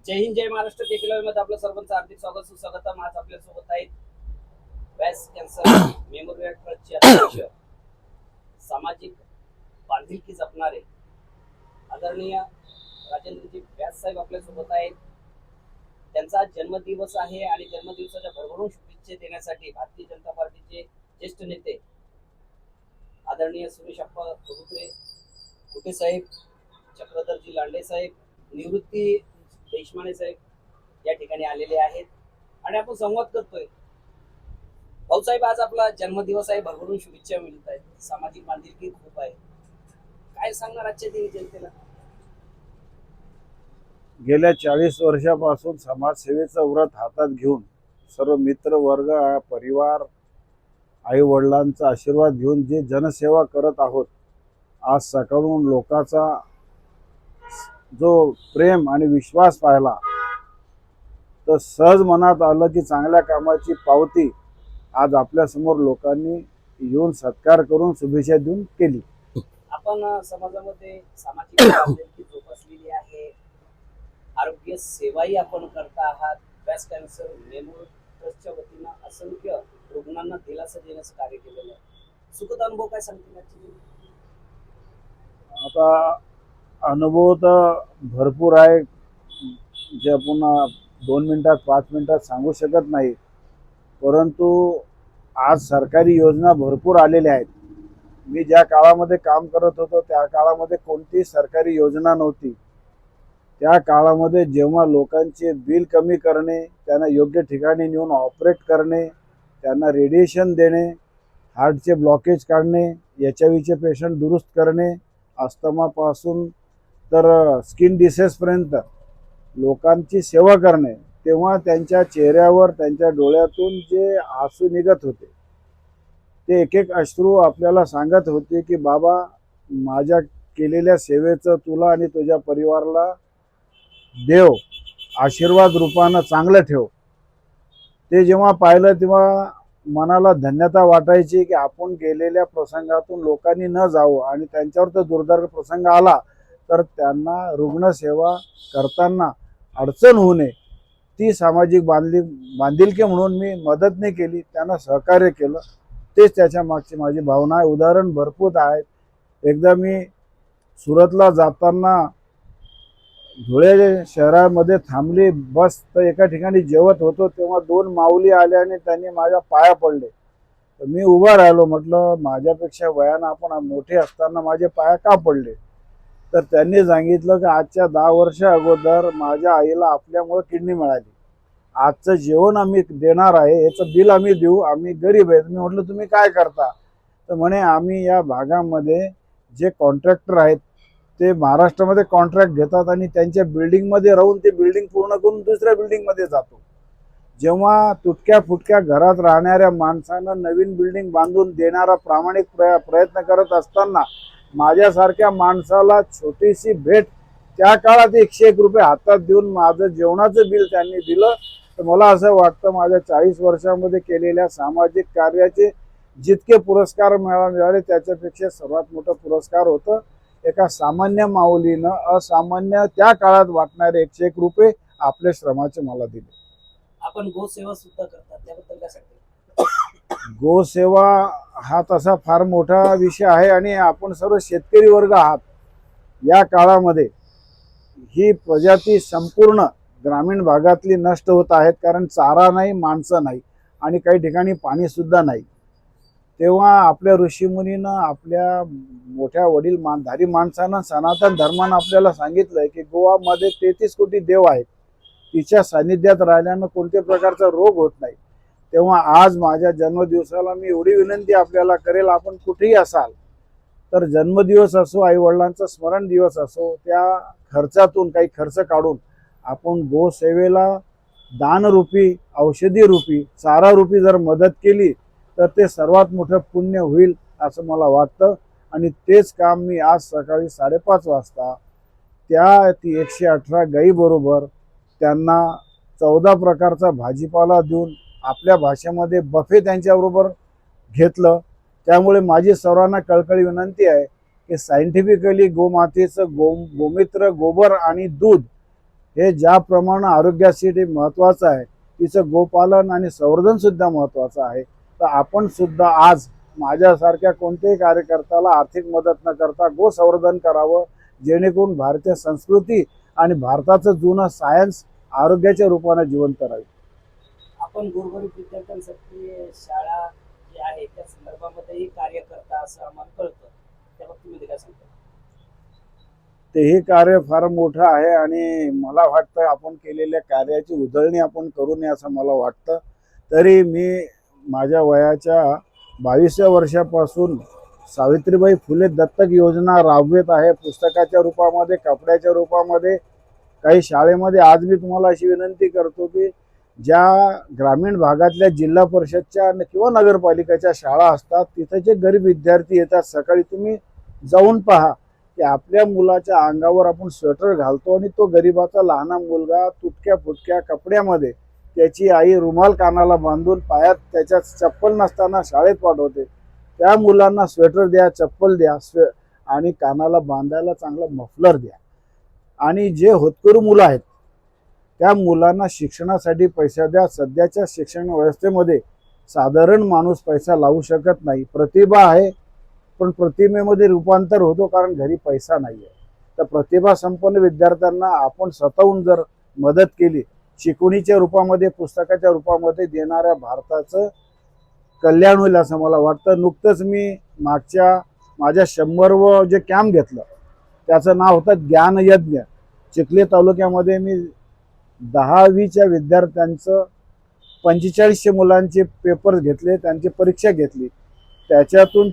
जय हिंद जय महाराष्ट्र मध्ये आपलं सर्वांचं हार्दिक स्वागत सुस्वागतम. आज आपल्या सोबत आहेत ब्रेस्ट कॅन्सर मेमोरियल ट्रस्टचे अध्यक्ष, सामाजिक बांधिलकी जपणारे आदरणीय राजेंद्रजी व्यास साहेब आपल्या सोबत आहेत. त्यांचा जन्मदिवस आहे आणि जन्मदिवसाच्या भरभरून शुभेच्छा देण्यासाठी भारतीय जनता पार्टीचे ज्येष्ठ नेते आदरणीय सुरेश अप्पा कुटे साहेब, चक्रधरजी लांडे साहेब, निवृत्ती देशमाने साहेब या ठिकाणी आलेले आहेत आणि आपण संवाद करतोय. भाऊसाहेब, आज आपला जन्मदिवस आहे, भरभरून शुभेच्छा मिळत आहेत, सामाजिक बांधिलकी खूप आहे, काय सांगणार आजच्या दिनी जनतेला? गेल्या 40 वर्षापासून समाजसेवेचं व्रत हातात घेऊन सर्व मित्र वर्ग, परिवार, आई वडिलांचा आशीर्वाद घेऊन जे जनसेवा करत आहोत, आज सकाळून लोकांचा जो प्रेम आणि विश्वास पाहिला तर सहज मनात आलं की चांगल्या कामाची पावती आज आपल्या समोर लोकांनी येऊन सत्कार करून शुभेच्छा देऊन केली. आपण समाजामध्ये सामाजिक बांधिलकी जोपासलेली आहे, आरोग्य सेवाही आपण करता आहात. ब्रेस्ट कॅन्सर मेमोरियल ट्रस्टच्या वतीनं असंख्य रुग्णांना दिलासा देण्याचं कार्य केलेलं आहे. सुखद अनुभव काय सांगतील? आता अनुभव तर भरपूर आहे, जे आपण 2 मिनिटात 5 मिनिटात सांगू शकत नाही, परंतु आज सरकारी योजना भरपूर आलेल्या आहेत. मी ज्या काळामध्ये काम करत होतो त्या काळामध्ये कोणतीही सरकारी योजना नव्हती. त्या काळामध्ये जेव्हा लोकांचे बिल कमी करणे, त्यांना योग्य ठिकाणी नेऊन ऑपरेट करणे, त्यांना रेडिएशन देणे, हार्टचे ब्लॉकेज काढणे, एचआयव्हीचे पेशंट दुरुस्त करणे, अस्थमापासून तर स्किन डिसेसपर्यंत लोकांची सेवा करणे, तेव्हा त्यांच्या चेहऱ्यावर, त्यांच्या डोळ्यातून जे आसू निघत होते ते एक एक अश्रू आपल्याला सांगत होते की बाबा, माझ्या केलेल्या सेवेचं तुला आणि तुझ्या परिवाराला देव आशीर्वाद रूपानं चांगलं ठेव. ते जेव्हा पाहिलं तेव्हा मनाला धन्यता वाटायची की आपण गेलेल्या प्रसंगातून लोकांनी न जावं आणि त्यांच्यावर तर दुर्दैवी प्रसंग आला तर त्यांना रुग्णसेवा करताना अडचण होऊ नये, ती सामाजिक बांधिलकी म्हणून मी मदत नाही केली, त्यांना सहकार्य केलं. तेच त्याच्या मागची माझी भावना आहे. उदाहरण भरपूर आहेत. एकदा मी सुरतला जाताना धुळे शहरामध्ये थांबली बस, तर एका ठिकाणी जेवत होतो तेव्हा 2 माऊली आल्या आणि त्यांनी माझ्या पाया पडले. तर मी उभा राहिलो, म्हटलं माझ्यापेक्षा वयानं आपण मोठे असताना माझे पाया का पडले? तर त्यांनी सांगितलं की आजच्या 10 वर्ष अगोदर माझ्या आईला आपल्यामुळे किडनी मिळाली, आजचं जेवण आम्ही देणार आहे, याचं बिल आम्ही देऊ, आम्ही गरीब आहेत. मी म्हटलं तुम्ही काय करता? तर म्हणे आम्ही या भागामध्ये जे कॉन्ट्रॅक्टर आहेत ते महाराष्ट्रामध्ये कॉन्ट्रॅक्ट घेतात आणि त्यांच्या बिल्डिंगमध्ये राहून ते बिल्डिंग पूर्ण करून दुसऱ्या बिल्डिंगमध्ये जातो. जेव्हा तुटक्या फुटक्या घरात राहणाऱ्या माणसानं नवीन बिल्डिंग बांधून देणारा प्रामाणिक प्रयत्न करत असताना माझ्यासारख्या माणसाला छोटीशी भेट त्या काळात 101 रुपये हातात देऊन माझं जेवणाचं बिल त्यांनी दिलं. तर मला असं वाटतं माझ्या 40 वर्षामध्ये केलेल्या सामाजिक कार्याचे जितके पुरस्कार मिळाले त्याच्यापेक्षा सर्वात मोठा पुरस्कार होतं एका सामान्य माऊलीनं असामान्य त्या काळात वाटणारे 101 रुपये आपल्या श्रमाचे मला दिले. आपण गोसेवा सुद्धा करतात, त्याबद्दल काय सांगतील? गोसेवा हा तसा फार मोठा विषय आहे आणि आपण सर्व शेतकरी वर्ग आहात. या काळामध्ये ही प्रजाती संपूर्ण ग्रामीण भागातली नष्ट होत आहेत, कारण चारा नाही, माणसं नाही आणि काही ठिकाणी पाणी सुद्धा नाही. तेव्हा आपल्या ऋषीमुनीनं, आपल्या मोठ्या वडील धारी माणसानं, सनातन धर्मानं आपल्याला सांगितलंय की गोवामध्ये 33 कोटी देव आहेत, तिच्या सानिध्यात राहिल्यानं कोणत्या प्रकारचा रोग होत नाही. तेव्हा आज माझ्या जन्मदिवसाला मी एवढी विनंती आपल्याला करेल, आपण कुठेही असाल तर जन्मदिवस असो, आईवडिलांचा स्मरण दिवस असो, त्या खर्चातून काही खर्च काढून आपण गोसेवेला दानरूपी, औषधी रूपी, चारा रूपी जर मदत केली तर ते सर्वात मोठं पुण्य होईल असं मला वाटतं. आणि तेच काम मी आज सकाळी 5:30 वाजता त्या 118 गाईबरोबर त्यांना 14 प्रकारचा भाजीपाला देऊन आपल्या भाषेमध्ये बफे त्यांच्याबरोबर घेतलं. त्यामुळे माझी सर्वांना कळकळी विनंती आहे की सायंटिफिकली गोमातेचं गोमित्र, गोबर आणि दूध हे ज्याप्रमाणे आरोग्यासाठी महत्त्वाचं आहे, तिचं गोपालन आणि संवर्धन सुद्धा महत्त्वाचं आहे. तर आपण सुद्धा आज माझ्यासारख्या कोणत्याही कार्यकर्त्याला आर्थिक मदत न करता गोसंवर्धन करावं, जेणेकरून भारतीय संस्कृती आणि भारताचं जुनं सायन्स आरोग्याच्या रूपाने जिवंत राहील. आपण गोरगरीब विद्यार्थ्यांसाठी शाळा जी आहे त्या संदर्भामध्येही कार्य करता असं आम्हाला कळतं. त्या बाबतीमध्ये काय सांगता? ते हे कार्य फार मोठं आहे आणि मला वाटतं आपण केलेल्या कार्याची उजळणी आपण करू नये असं मला वाटतं. तरी मी माझ्या वयाच्या 22व्या वर्षापासून सावित्रीबाई फुले दत्तक योजना राबवत आहे, पुस्तकाच्या रूपामध्ये, कपड्याच्या रूपामध्ये, काही शाळेमध्ये. आज मी तुम्हाला अशी विनंती करतो की ज्या ग्रामीण भागातल्या जिल्हा परिषदच्या किंवा नगरपालिकेच्या शाळा असतात, तिथे जे गरीब विद्यार्थी येतात, सकाळी तुम्ही जाऊन पहा की आपल्या मुलाच्या अंगावर आपण स्वेटर घालतो आणि तो गरिबाचा लहान मुलगा तुटक्या फुटक्या कपड्यामध्ये, त्याची आई रुमाल कानाला बांधून, पायात त्याच्या चप्पल नसताना शाळेत पाठवते. त्या मुलांना स्वेटर द्या, चप्पल द्या, आणि कानाला बांधायला चांगला मफलर द्या. आणि जे होतकरू मुलं आहेत त्या मुलांना शिक्षणासाठी पैसा द्या. सध्याच्या शिक्षण व्यवस्थेमध्ये साधारण माणूस पैसा लावू शकत नाही. प्रतिभा आहे पण प्रतिमेमध्ये रूपांतर होतो कारण घरी पैसा नाही आहे. तर प्रतिभा संपन्न विद्यार्थ्यांना आपण स्वतःहून जर मदत केली, शिकवणीच्या रूपामध्ये, पुस्तकाच्या रूपामध्ये, देणाऱ्या भारताचं कल्याण होईल असं मला वाटतं. नुकतंच मी माझ्या 100व जे कॅम्प घेतलं त्याचं नाव होतं ज्ञानयज्ञ. चिखली तालुक्यामध्ये मी 10वीच्या विद्यार्थ्यांचं 4500 मुलांचे पेपर्स घेतले, त्यांची परीक्षा घेतली. त्याच्यातून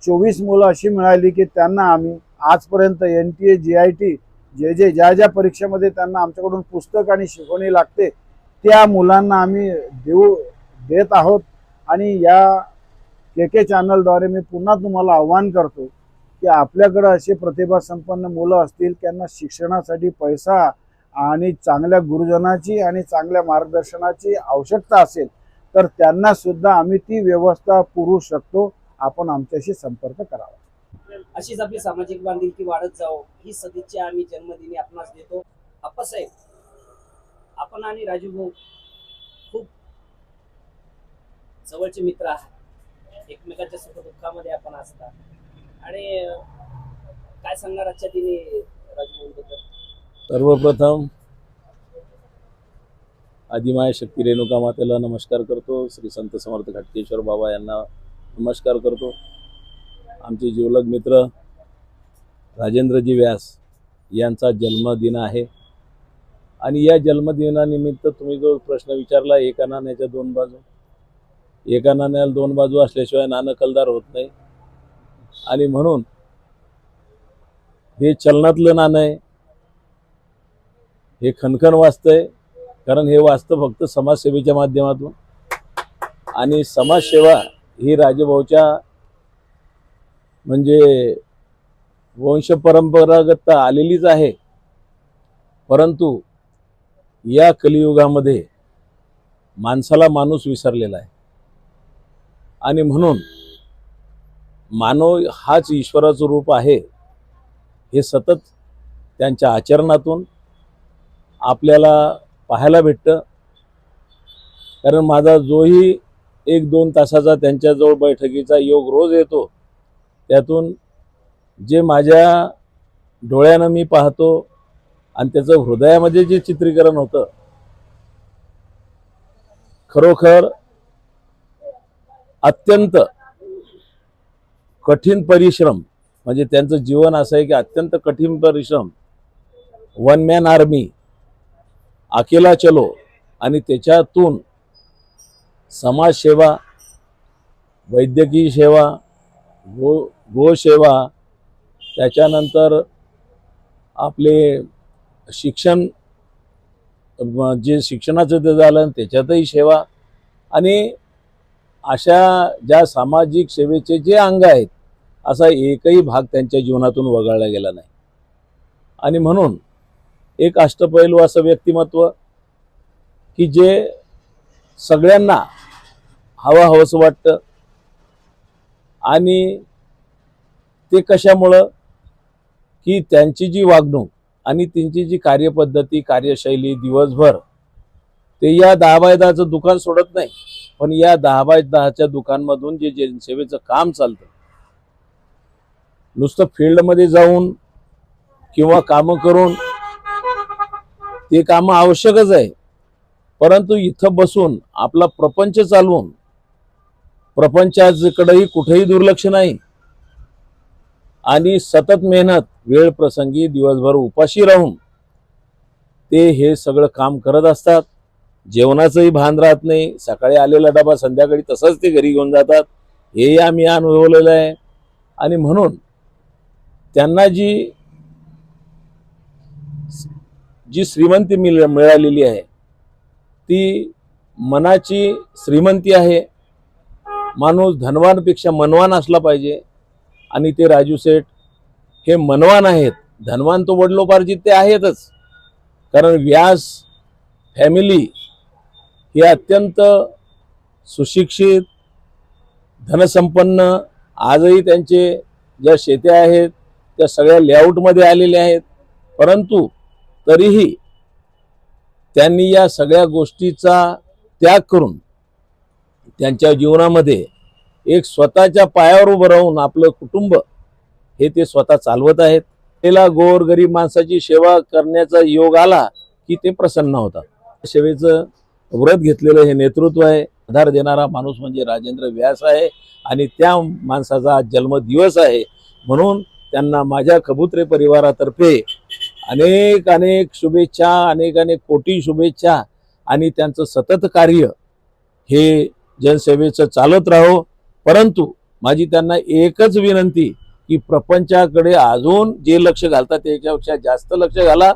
24 मुलं अशी मिळाली की त्यांना आम्ही आजपर्यंत NTA GIT ज्या परीक्षेमध्ये त्यांना आमच्याकडून पुस्तक आणि शिकवणी लागते त्या मुलांना आम्ही देत आहोत. आणि या KK चॅनलद्वारे मी पुन्हा तुम्हाला आव्हान करतो की आपल्याकडे असे प्रतिभासंपन्न मुलं असतील, त्यांना शिक्षणासाठी पैसा आणि चांगल्या गुरुजनाची आणि चांगल्या मार्गदर्शनाची आवश्यकता असेल तर त्यांना सुद्धा आम्ही ती व्यवस्था पुरवू शकतो. आपण आमच्याशी संपर्क करावा. अशीच आपली सामाजिक बांधिलकी वाढत जावो ही सदिच्छा आम्ही जन्मदिनी आपणास देतो. आप्पासाहेब, आपण आणि राजू भाऊ खूप जवळचे मित्र आहात. एकमेकांच्या सुख दुःखामध्ये आपण असता. आणि काय सांगणार आजच्या दिनी राजू भाऊ बद्दल? सर्वप्रथम आदिमाय शक्ती रेणुका मातेला नमस्कार करतो. श्री संत समर्थ घाटकेश्वर बाबा यांना नमस्कार करतो. आमचे जिवलग मित्र राजेंद्रजी व्यास यांचा जन्मदिन आहे आणि या जन्मदिनानिमित्त तुम्ही जो प्रश्न विचारला, एका नाण्याच्या दोन बाजू, एका नाण्याला दोन बाजू असल्याशिवाय नाणं कलदार होत नाही. आणि म्हणून हे चलनातलं नाणं आहे, हे खणखण वाचतंय, कारण हे वाचतं फक्त समाजसेवेच्या माध्यमातून. आणि समाजसेवा ही राजभाऊच्या म्हणजे वंश परंपरागत आलेलीच आहे. परंतु या कलियुगामध्ये माणसाला माणूस विसरलेला आहे आणि म्हणून मानव हाच ईश्वराचं रूप आहे हे सतत त्यांच्या आचरणातून आपल्याला पाहायला भेटतं. कारण माझा जोही 1-2 तासाचा त्यांच्याजवळ बैठकीचा योग रोज येतो, त्यातून जे माझ्या डोळ्यानं मी पाहतो आणि त्याचं हृदयामध्ये जे चित्रीकरण होतं, खरोखर अत्यंत कठीण परिश्रम, म्हणजे त्यांचं जीवन असं आहे की अत्यंत कठीण परिश्रम, वन मॅन आर्मी, अकेला चलो, आणि त्याच्यातून समाजसेवा, वैद्यकीय सेवा, गोसेवा, त्याच्यानंतर आपले शिक्षण, जे शिक्षणाचं ते झालं त्याच्यातही सेवा, आणि अशा ज्या सामाजिक सेवेचे जे अंग आहेत असा एकही भाग त्यांच्या जीवनातून वगळला गेला नाही. आणि म्हणून एक अष्टपैलू असं व्यक्तिमत्व की जे सगळ्यांना हवंसं वाटतं. आणि ते कशामुळं की त्यांची जी वागणूक आणि त्यांची जी कार्यपद्धती कार्यशैली दिवसभर ते या 10x10चं दुकान सोडत नाही, पण या 10x10च्या दुकानमधून जे जनसेवेचं काम चालतं, नुसतं फील्डमध्ये जाऊन किंवा कामं करून ते कामं आवश्यकच आहे, परंतु इथं बसून आपला प्रपंच चालवून प्रपंचाकडेही कुठेही दुर्लक्ष नाही आणि सतत मेहनत, वेळ प्रसंगी दिवसभर उपाशी राहून ते हे सगळं काम करत असतात. जेवणाचंही भान राहत नाही, सकाळी आलेला डबा संध्याकाळी तसंच ते घरी घेऊन जातात, हेही आम्ही अनुभवलेलं आहे. आणि म्हणून त्यांना जी श्रीमंती मिळालेली आहे ती मनाची श्रीमंती आहे. माणूस धनवानपेक्षा मनवान असला पाहिजे आणि ते राजू शेठ हे मनवान आहेत. धनवान तो वडिलोपार्जित ते आहेतच, कारण व्यास फॅमिली ही अत्यंत सुशिक्षित धनसंपन्न, आजही त्यांचे ज्या शेत्या आहेत त्या सगळ्या लेआउटमध्ये आलेल्या आहेत, परंतु तरीही त्यांनी या सगळ्या गोष्टीचा त्याग करून त्यांच्या जीवनामध्ये एक स्वतःच्या पायावर उभं राहून आपलं कुटुंब हे ते स्वतः चालवत आहेत. त्याला गोर गरीब माणसाची सेवा करण्याचा योग आला की ते प्रसन्न होतात. सेवेचं व्रत घेतलेलं हे नेतृत्व आहे. आधार देणारा माणूस म्हणजे राजेंद्र व्यास आहे आणि त्या माणसाचा आज जन्मदिवस आहे, म्हणून त्यांना माझ्या कबुतरे परिवारातर्फे अनेक अनेक शुभेच्छा, अनेक अनेक कोटी शुभेच्छा. आणि त्यांचं सतत कार्य हे जनसेवेचं चालत राहो, परंतु माझी त्यांना एकच विनंती की प्रपंचाकडे अजून जे लक्ष घालतात त्याच्यापेक्षा जास्त लक्ष घाला.